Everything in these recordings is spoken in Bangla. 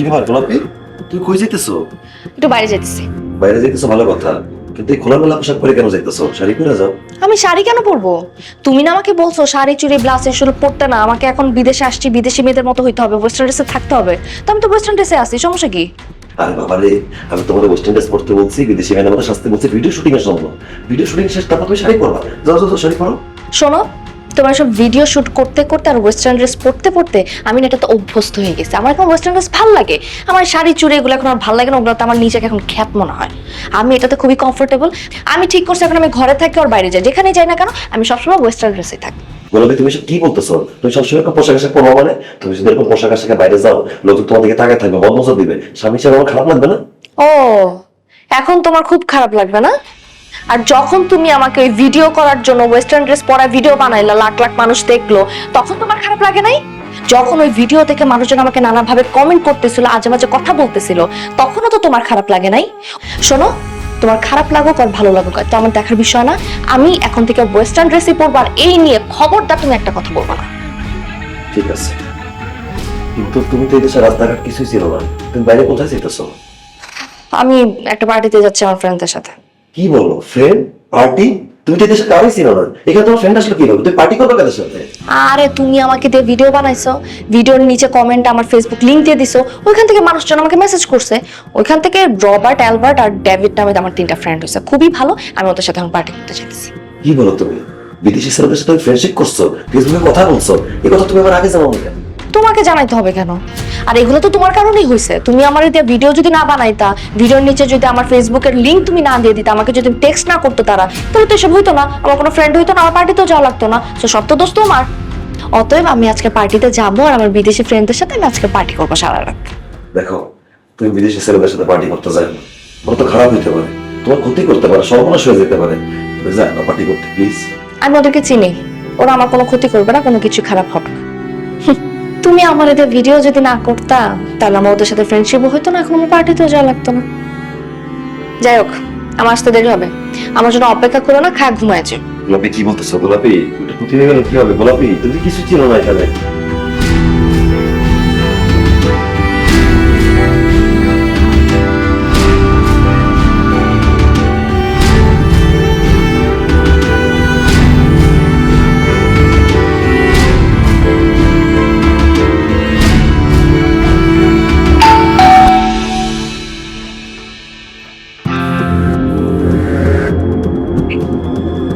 কি ব্যাপার গোলাপি, তুই কই যাইতেছো? একটু বাইরে যেতেছি। বাইরে যাইতেছো ভালো কথা, কিন্তু এই খোলামেলা পোশাক পরে কেন যাইতেছো? শাড়ি পরে যাও। আমি শাড়ি কেন পরবো? তুমি না আমাকে বলছো শাড়ি চুড়ি ব্লাউজ এসব পরতে না, আমাকে এখন বিদেশে আসছি, বিদেশি মেয়েদের মতো হইতে হবে, ওয়েস্টার্ন ড্রেসে থাকতে হবে। তো আমি তো ওয়েস্টার্ন ড্রেসে আছি, সমস্যা কি? আরে বাবা রে, আমি তোমাদের ওয়েস্টার্ন ড্রেস পরতে বলছি, বিদেশি মেয়েদের মতো সাজতে বলছি ভিডিও শুটিং এর জন্য। ভিডিও শুটিং শেষ, তারপর তুমি শাড়ি পরবা। যাও যাও যাও, শাড়ি পরো। শোনো, তোমার সব ভিডিও শুট করতে করতে আর ওয়েস্টার্ন ড্রেস পরতে পরতে আমি না এটাতে অভ্যস্ত হয়ে গেছি। আমার এখন ওয়েস্টার্ন ড্রেস ভালো লাগে, আমার শাড়ি চুড়ি এগুলো এখন আর ভালো লাগে না, ওগুলোতে আমার নিজেকে এখন খ্যাত মনে হয়। আমি এটাতে খুবই কমফোর্টেবল। আমি ঠিক করছি এখন আমি ঘরে থাকি আর বাইরে যাই, যেখানেই যাই না কেন আমি সবসময় ওয়েস্টার্ন ড্রেসে থাকি। গোলাপি, তুমি সব কি বলতেছো? তুমি সবসময় একটা পোশাক আশাক পরবা মানে? তুমি যদি এরকম পোশাক আশাকে বাইরে যাও, লোক তোমার দিকে তাকায় থাকবে, বদনজর দিবে, স্বামী হিসেবে আমার খারাপ লাগবে না? ও, এখন তোমার খুব খারাপ লাগবে না? আর যখন তুমি আমাকে ওই ভিডিও করার জন্য ওয়েস্টার্ন ড্রেস পরা ভিডিও বানাইলা, লাখ লাখ মানুষ দেখলো, তখন তোমার খারাপ লাগে নাই? যখন ওই ভিডিও থেকে মানুষজন আমাকে নানাভাবে কমেন্ট করতেছিল, আজে বাজে কথা বলতেছিল, তখনও তো তোমার খারাপ লাগে নাই? শোনো, তোমার খারাপ লাগুক আর ভালো লাগুক তো আমার দেখার বিষয় না। আমি এখন থেকে ওয়েস্টার্ন ড্রেসই পরবো, আর এই নিয়ে খবরদার তুমি একটা কথা বলবো না। ঠিক আছে, কিন্তু তুমি তো এই দেশের রাস্তাঘাট কিছুই ছিল না, তুমি বাইরে কোথায় যেতেছো? আমি একটা পার্টিতে যাচ্ছি আমার ফ্রেন্ডদের সাথে। কি বলো, ফ্রেন্ড পার্টি? তুমি তো এই দেশে কারোই ছিল না, এখানে তোমার ফ্রেন্ড আসলো কিভাবে? তুমি পার্টি করবে কাদের সাথে? আরে তুমি আমাকে দিয়ে ভিডিও বানাইছো, ভিডিওর নিচে কমেন্ট আমার ফেসবুক লিংক দিয়ে দিছো, ওইখান থেকে মানুষজন আমাকে মেসেজ করছে। ওইখান থেকে রবার্ট, অ্যালবার্ট আর ডেভিড নামে আমার 3টা ফ্রেন্ড হয়েছে, খুবই ভালো। আমি ওদের সাথে এখন পার্টি করতে চাইছি। কি বলো তুমি? বিদেশি ছেলেদের সাথে ফ্রেন্ডশিপ করছো, ফেসবুকে কথা বলছো, এই কথা তুমি আমার আগে জানাও না? তোমাকে জানাইতে হবে কেন? আর এগুলো তো তোমার কারণেই হয়েছে। তুমি আমার দিয়ে ভিডিও যদি না বানাইতা, ভিডিওর নিচে যদি আমার ফেসবুকের লিংক তুমি না দিয়ে দিতা, আমাকে যদি টেক্সট না করতে তারা, তাহলে তো এসব হইতো না, আমার কোনো ফ্রেন্ড হইতো না, আমার পার্টিতেও যাওয়া লাগতো না। তো সব তো দোষ তোমার। অতএব আমি আজকে পার্টিতে যাবো আর আমার বিদেশি ফ্রেন্ডদের সাথে আমি আজকে পার্টি করবো সারা রাত। দেখো, তুমি বিদেশি ছেলেদের সাথে পার্টি করতে যাও না, ওরা তো খারাপ হইতে পারে, তোমার ক্ষতি করতে পারে, সর্বনাশ হয়ে যেতে পারে। তুমি যাও না পার্টি করতে, প্লিজ। আমি ওদেরকে চিনি, ওরা আমার কোনো ক্ষতি করবে না, কোনো কিছু খারাপ হবে না। তুমি আমার এদের ভিডিও যদি না করতা, তাহলে আমার ওদের সাথে ফ্রেন্ডশিপও হইতো না, এখন আমার পার্টিতেও যাওয়া লাগতো না। যাই হোক, আমার আসতে দেরি হবে, আমার জন্য অপেক্ষা করো না, খা ঘুমায় যে। গোলাপি, কি বলতেছো? গোলাপি, ওটা ক্ষতি হয়ে গেল কি হবে? গোলাপি, তুমি কিছু ছিল না এখানে।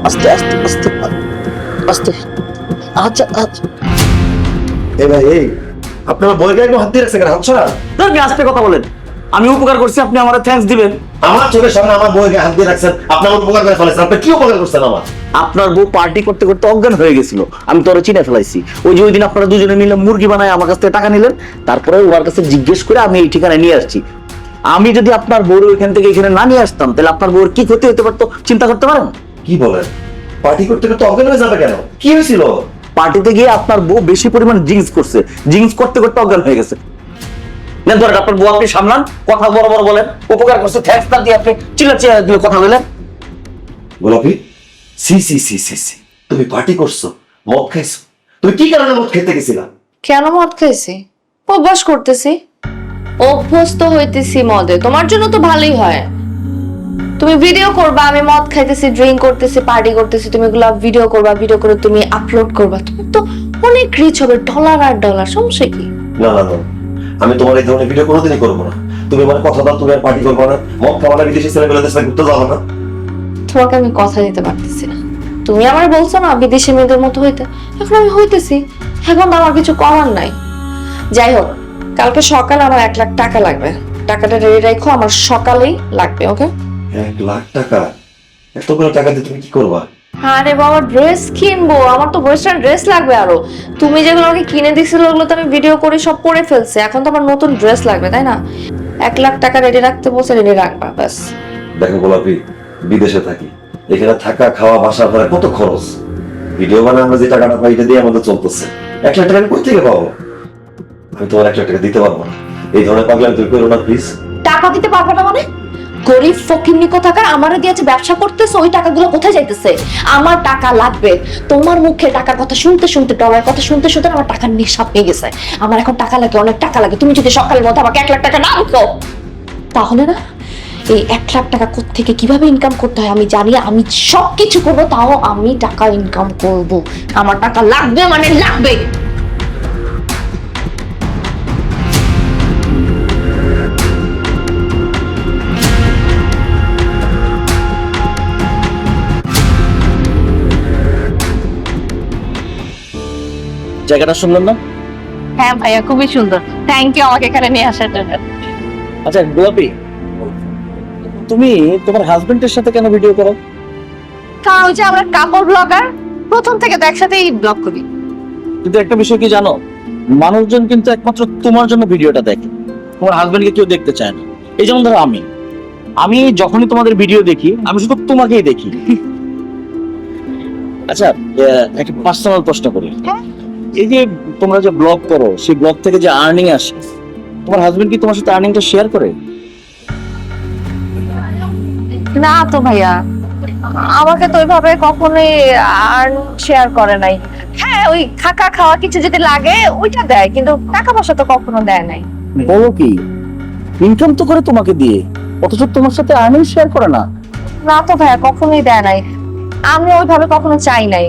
আস্তে আস্তে আস্তে আস্তে। আচ্ছা আচ্ছা, এই ভাই, এই আপনারা বইয়ের গায়ে হাত দিয়ে রাখছেন কেন? হাত সরান। আপনি আস্তে কথা বলেন। আমি উপকার করছি, আপনি আমার থ্যাঙ্কস দিবেন। আমার চোখের সামনে আমার বইয়ের গায়ে হাত দিয়ে রাখছেন, আপনি আমার উপকার করে ফেলেছেন। আপনি কি উপকার করছেন আমার? আপনার বউ পার্টি করতে করতে অজ্ঞান হয়ে গেছিল, আমি তো ওরা চিনে ফেলাইছি। ওই যে ওই দিন আপনারা দুজনে মিলে মুরগি বানায় আমার কাছ থেকে টাকা নিলেন, তারপরে ওর কাছে জিজ্ঞেস করে আমি এই ঠিকানায় নিয়ে আসছি। আমি যদি আপনার বউর ওইখান থেকে এখানে না নিয়ে আসতাম, তাহলে আপনার বউর কি ক্ষতি হতে পারতো চিন্তা করতে পারেন? কি বলেন? পার্টি করতে করতে অজ্ঞান হয়ে যাবে কেন? কি হয়েছিল? পার্টিতে গিয়ে আপনার বউ বেশি পরিমাণ ড্রিঙ্কস করছে, ড্রিঙ্কস করতে করতে অজ্ঞান হয়ে গেছে। নেন ধরেন, আপনার বউ আপনি সামলান, কথা বড় বড় বলেন, উপকার করছে থ্যাঙ্কস না দিয়ে আপনি চিল্লাচিল্লা দিয়ে কথা বলেন। গোলাপি, C C C C C, তুমি পার্টি করছো, মদ খাইছো? তুমি কি কারণে মদ খেতে গেছিলা? কেন মদ খাইছি? অভ্যাস করতেছি, অভ্যস্ত হইতেছি মদে। তোমার জন্য তো ভালোই হয়, তুমি ভিডিও করবা, আমি মদ খাইতেছি, ড্রিঙ্ক করতেছি, পার্টি করতেছি, তুমি এগুলো ভিডিও করবা, ভিডিও করে তুমি আপলোড করবা, তুমি তো অনেক রিচ হবে, ডলার আর ডলার, সমস্যা কি? না না না, আমি তোমার এই ধরনের ভিডিও কোনোদিনই করবো না। তুমি আমার কথা দাও, তুমি আর পার্টি করবো না, মদ খাওয়া না, বিদেশি ছেলেগুলোদের সাথে ঘুরতে যাবো না। তোমাকে আমি কথা দিতে পারতেছি না। তুমি আমার বলছো না বিদেশি মেয়েদের মতো হইতে, এখন আমি হইতেছি, এখন তো আমার কিছু করার নাই। যাই হোক, কালকে সকালে আমার 1 লাখ টাকা লাগবে, টাকাটা রেডি রাখো, আমার সকালেই লাগবে। ওকে? 1 লাখ টাকা? এতগুলো টাকা দিয়ে তুমি কি করবা? আরে বাবা, ড্রেস কিনবো, আমার তো ওয়েস্টার্ন ড্রেস লাগবে আরো। তুমি যেগুলো আমাকে কিনে দিছিল ওগুলো তো আমি ভিডিও করে সব পরে ফেলছি, এখন তো আমার নতুন ড্রেস লাগবে, তাই না? 1 লাখ টাকা রেডি রাখতে বলছে, রেডি রাখবা ব্যাস। দেখো গোলাপি, বিদেশে থাকি, এখানে থাকা খাওয়া বাসা ভাড়া কত খরচ। ভিডিও বানায় আমরা যে টাকাটা পাই, এটা দিয়ে আমাদের চলতেছে। 1 লাখ টাকা আমি কই থেকে পাবো? আমি তোমার 1 লাখ টাকা দিতে পারবো না। এই ধরনের পাগলামি তুমি করো না প্লিজ। টাকা দিতে পারবে না মানে? গরিব ফকিন্নি কোথাকার আমারে দিয়েছে ব্যবসা করতেছে, ওই টাকাগুলো কোথায় যাইতেছে? আমার টাকা লাগবে। তোমার মুখে টাকার কথা শুনতে শুনতে, ডলার কথা শুনতে শুনতে আমার টাকার নিঃশ্বাস পেয়ে গেছে। আমার এখন টাকা লাগে, অনেক টাকা লাগে। তুমি যদি সকালের মধ্যে আমাকে 1 লাখ টাকা না দিতো, তাহলে না এই 1 লাখ টাকা কোত্থেকে কিভাবে ইনকাম করতে হয় আমি জানি। আমি সবকিছু করবো, তাও আমি টাকা ইনকাম করব। আমার টাকা লাগবে মানে লাগবে। জায়গাটা শুনলেন না? হ্যাঁ ভাইয়া, খুবই সুন্দর। থ্যাংক ইউ আমাকে এখানে নিয়ে আসার জন্য। আচ্ছা গোলাপি, তুমি তোমার হাজবেন্ডের সাথে কেন ভিডিও করো? কারণ ওই যে আমরা কাপড় ব্লগার, প্রথম থেকে তো একসাথেই ব্লগ করি। কিন্তু একটা বিষয় কি জানো, মানুষজন কিন্তু একমাত্র তোমার জন্য ভিডিওটা দেখে, তোমার হাজবেন্ডকে কেউ দেখতে চায় না। এই যেমন ধরো আমি যখনই তোমাদের ভিডিও দেখি আমি শুধু তোমাকেই দেখি। আচ্ছা একটা পার্সোনাল প্রশ্ন করি, হ্যাঁ। এই যে তোমরা যে ব্লগ করো, সেই ব্লগ থেকে যে আর্নিং আসে, তোমার হাজবেন্ড কি তোমার সাথে আর্নিংটা শেয়ার করে? না তো ভাইয়া, আমাকে তো ওইভাবে কখনোই আর শেয়ার করে নাই। হ্যাঁ, ওই থাকা খাওয়া কিছু যদি লাগে ওইটা দেয়, কিন্তু টাকা পয়সা তো কখনো দেয় নাই। বলো কি, ইনকাম তো করে তোমাকে দিয়ে, অথচ তোমার সাথে আর্নিং শেয়ার করে না? না তো ভাইয়া, কখনোই দেয় নাই। আমি ওইভাবে কখনো চাই নাই।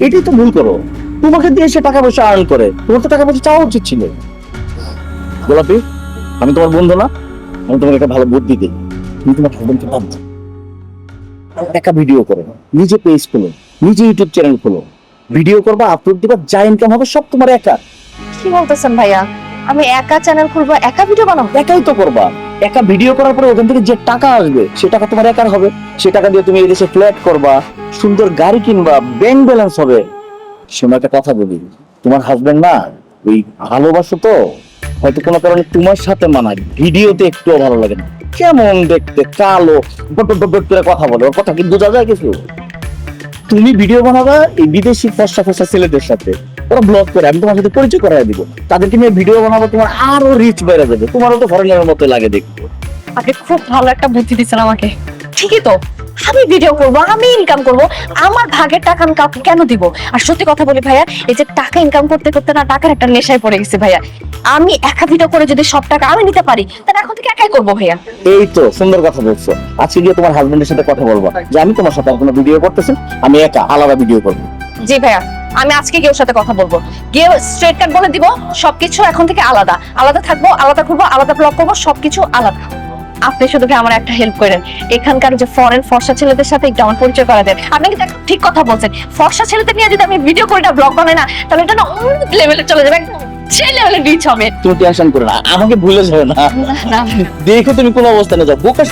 এটাই তো ভুল করো, তোমাকে দিয়ে সে টাকা পয়সা আর্ন করে, তোমার তো টাকা পয়সা চাওয়া উচিত ছিল। গোলাপি, আমি তোমার বন্ধু না? আমি তোমাকে একটা ভালো বুদ্ধি দিই, তুমি তোমার হাজবেন্ডকে বাদ দাও, একা ভিডিও করো, নিজে পেজ খোলো, নিজে ইউটিউব চ্যানেল খোলো, ভিডিও করবা, আপলোড দিবা, যা ইনকাম হবে সব তোমার একা। কি বলতেছেন ভাইয়া? আমি একা চ্যানেল খুলবো, একা ভিডিও বানাবো? একাই তো করবা। একা ভিডিও করার পরে ওখান থেকে যে টাকা আসবে সে টাকা তোমার একার হবে। সে টাকা দিয়ে তুমি এই দেশে ফ্ল্যাট করবা, সুন্দর গাড়ি কিনবা, ব্যাংক ব্যালেন্স হবে। শোনো একটা কথা বলি, তোমার হাজবেন্ড না ওই ভালোবাসো তো, হয়তো কোনো কারণে তোমার সাথে মানায়, ভিডিওতে একটুও ভালো লাগে না, কেমন দেখতে, কালো, বট বট বট করে কথা বলে, ওর কথা কি বোঝা যায় কিছু? তুমি ভিডিও বানাবা এই বিদেশি ফর্সা ফর্সা ছেলেদের সাথে, ওরা ব্লগ করে, আমি তোমার সাথে পরিচয় করাই দিব, তাদেরকে নিয়ে ভিডিও বানাবো, তোমার আরো রিচ বেড়ে যাবে, তোমারও তো ফরেনারের মতো লাগে দেখতে। আপনি খুব ভালো একটা বুদ্ধি দিচ্ছেন আমাকে। ঠিকই তো, আমি ভিডিও করব, আমি ইনকাম করব, আমার ভাগের টাকা আমি কাউকে কেন দিব? আর সত্যি কথা বলি ভাইয়া, এই যে টাকা ইনকাম করতে করতে না টাকার একটা নেশায় পড়ে গেছি ভাইয়া। আমি একা ভিডিও করে যদি সব টাকা আমি নিতে পারি, তাহলে এখন থেকে একাই করবো ভাইয়া। এই তো সুন্দর কথা বলছো। আজকে গিয়ে তোমার হাজবেন্ডের সাথে কথা বলবা যে আমি তোমার সাথে আর কোনো ভিডিও করতেছি, আমি একা আলাদা ভিডিও করবো। জি ভাইয়া, আমি আজকে গিয়ে ওর সাথে কথা বলবো, গিয়ে স্ট্রেট কাট বলে দিব সবকিছু এখন থেকে আলাদা আলাদা থাকবো, আলাদা ঘুরবো, আলাদা ব্লগ করবো, সবকিছু আলাদা। আপনি শুধু ভাই আমার একটা হেল্প করেন, এখানকার যে ফরেন ফর্সা ছেলেদের সাথে একটু আমার পরিচয় করা দেন। আপনি কিন্তু একদম ঠিক কথা বলছেন, ফর্সা ছেলেদের নিয়ে যদি আমি ভিডিও করি না, ব্লগ বানাই না, তাহলে এটা না অন্য লেভেলে চলে যাবে, একদম সেই লেভেলে রিচ হবে। তুমি টেনশন করো না, আমাকে ভুলে যাবে না। না দেখো তুমি কোন অবস্থানে যাও, বোকার সাথে